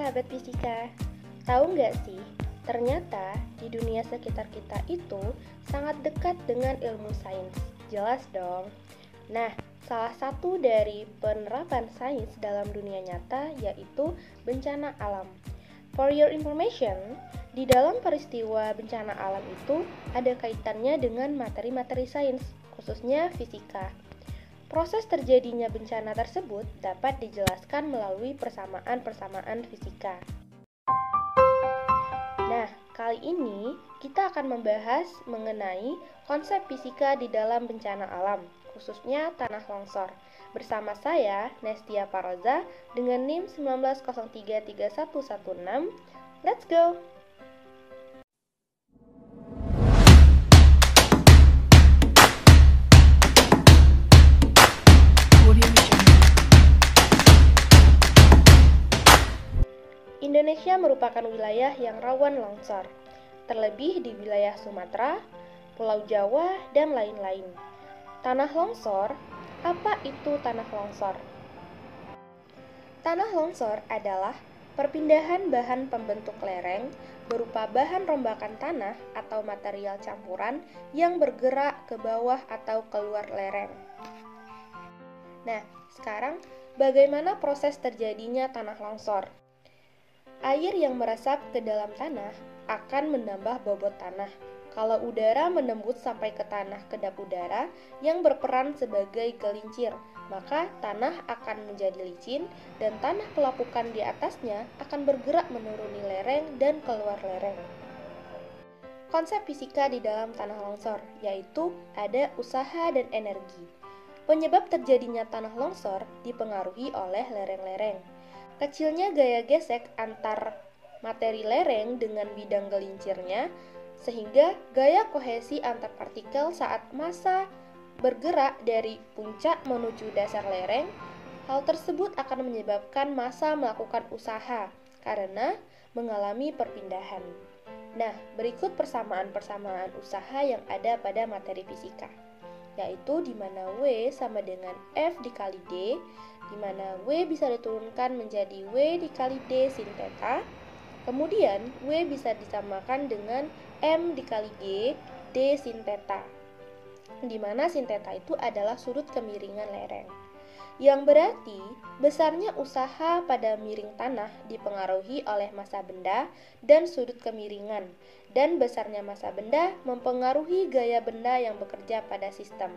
sahabat fisika, tahu nggak sih, ternyata di dunia sekitar kita itu sangat dekat dengan ilmu sains. Jelas dong. Nah, salah satu dari penerapan sains dalam dunia nyata yaitu bencana alam. For your information, di dalam peristiwa bencana alam itu ada kaitannya dengan materi-materi sains, khususnya fisika. Proses terjadinya bencana tersebut dapat dijelaskan melalui persamaan-persamaan fisika. Nah, kali ini kita akan membahas mengenai konsep fisika di dalam bencana alam, khususnya tanah longsor. Bersama saya, Nestia Paroza, dengan NIM 19033116. Let's go! Indonesia merupakan wilayah yang rawan longsor, terlebih di wilayah Sumatera, Pulau Jawa, dan lain-lain. Tanah longsor, apa itu tanah longsor? Tanah longsor adalah perpindahan bahan pembentuk lereng berupa bahan rombakan tanah atau material campuran yang bergerak ke bawah atau keluar lereng. Nah, sekarang bagaimana proses terjadinya tanah longsor? Air yang meresap ke dalam tanah akan menambah bobot tanah. Kalau udara menembus sampai ke tanah kedap udara yang berperan sebagai gelincir, maka tanah akan menjadi licin dan tanah pelapukan di atasnya akan bergerak menuruni lereng dan keluar lereng. Konsep fisika di dalam tanah longsor yaitu ada usaha dan energi. Penyebab terjadinya tanah longsor dipengaruhi oleh lereng-lereng. Kecilnya gaya gesek antar materi lereng dengan bidang gelincirnya, sehingga gaya kohesi antar partikel saat massa bergerak dari puncak menuju dasar lereng. Hal tersebut akan menyebabkan massa melakukan usaha karena mengalami perpindahan. Nah, berikut persamaan-persamaan usaha yang ada pada materi fisika, yaitu di mana W sama dengan F dikali D, di mana W bisa diturunkan menjadi W dikali D sin theta. Kemudian W bisa disamakan dengan M dikali G D sin theta, di mana sin theta itu adalah sudut kemiringan lereng. Yang berarti besarnya usaha pada miring tanah dipengaruhi oleh massa benda dan sudut kemiringan, dan besarnya massa benda mempengaruhi gaya benda yang bekerja pada sistem.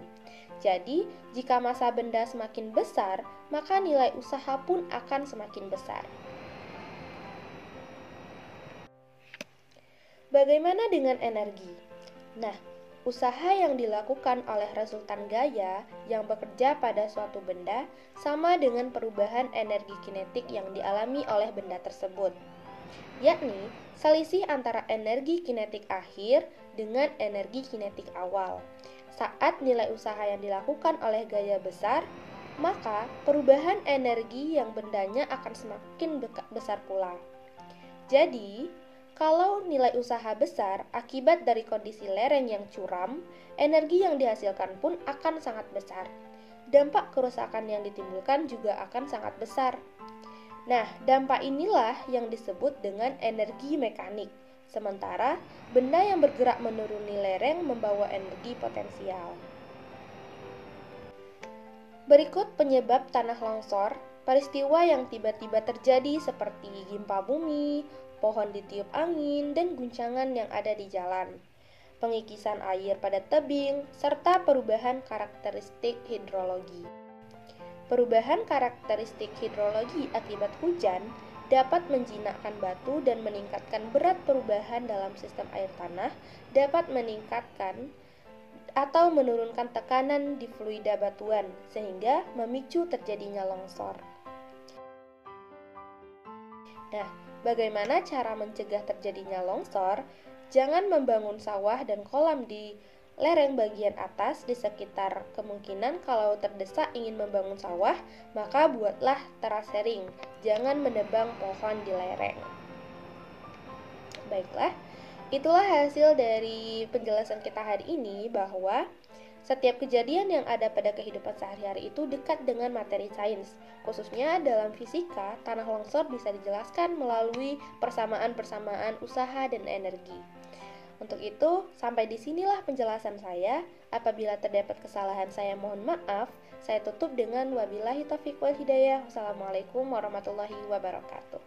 Jadi, jika massa benda semakin besar, maka nilai usaha pun akan semakin besar. Bagaimana dengan energi? Nah, usaha yang dilakukan oleh resultan gaya yang bekerja pada suatu benda sama dengan perubahan energi kinetik yang dialami oleh benda tersebut, yakni selisih antara energi kinetik akhir dengan energi kinetik awal. Saat nilai usaha yang dilakukan oleh gaya besar, maka perubahan energi yang bendanya akan semakin besar pula. Jadi, kalau nilai usaha besar akibat dari kondisi lereng yang curam, energi yang dihasilkan pun akan sangat besar. Dampak kerusakan yang ditimbulkan juga akan sangat besar. Nah, dampak inilah yang disebut dengan energi mekanik. Sementara, benda yang bergerak menuruni lereng membawa energi potensial. Berikut penyebab tanah longsor, peristiwa yang tiba-tiba terjadi seperti gempa bumi, pohon ditiup angin, dan guncangan yang ada di jalan, pengikisan air pada tebing, serta perubahan karakteristik hidrologi. Perubahan karakteristik hidrologi akibat hujan dapat menjinakkan batu dan meningkatkan berat. Perubahan dalam sistem air tanah dapat meningkatkan atau menurunkan tekanan di fluida batuan sehingga memicu terjadinya longsor. Nah, bagaimana cara mencegah terjadinya longsor? Jangan membangun sawah dan kolam di lereng bagian atas di sekitar. Kemungkinan kalau terdesak ingin membangun sawah, maka buatlah terasering. Jangan menebang pohon di lereng. Baiklah, itulah hasil dari penjelasan kita hari ini bahwa Setiap kejadian yang ada pada kehidupan sehari-hari itu dekat dengan materi sains. Khususnya dalam fisika, tanah longsor bisa dijelaskan melalui persamaan-persamaan usaha dan energi. Untuk itu, sampai disinilah penjelasan saya. Apabila terdapat kesalahan, saya mohon maaf. Saya tutup dengan wabillahi taufiq wal hidayah. Wassalamualaikum warahmatullahi wabarakatuh.